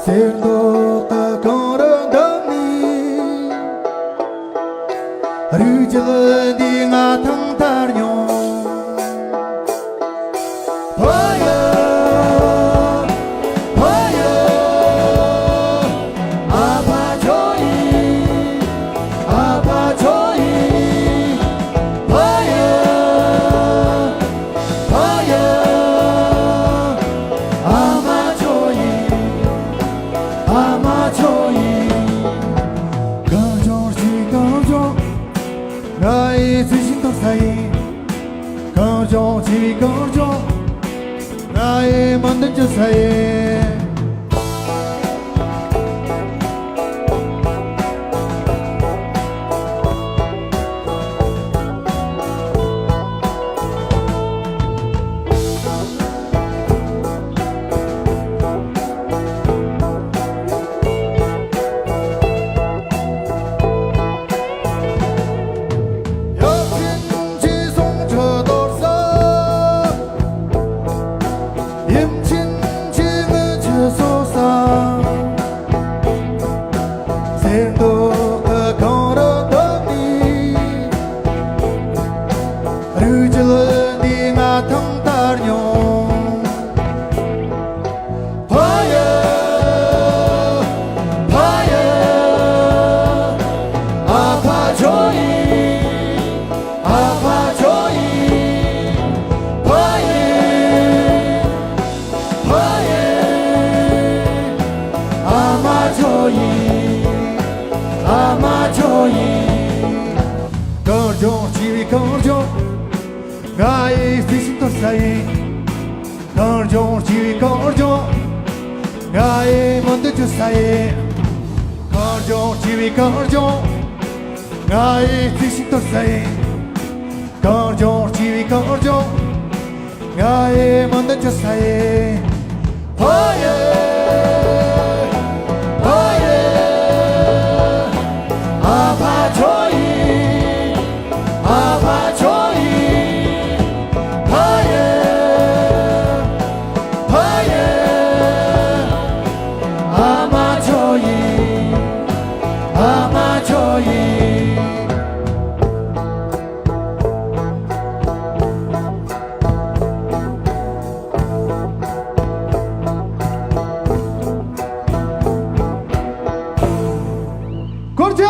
Serdo ta korandani Rujal di nga thang tar nyo Hoya Hoya Aba choi Hoya Hoya Aba choi Amachoyi Kanjo 나의 스신도 사이 kanjo 나의 만든 저 사이 Kanjo 나의 스신도 사이 kanjo 나의 만든 저 사이 kanjo 나의 스신도 사이 kanjo 나의 만든 저 사이 그렇지!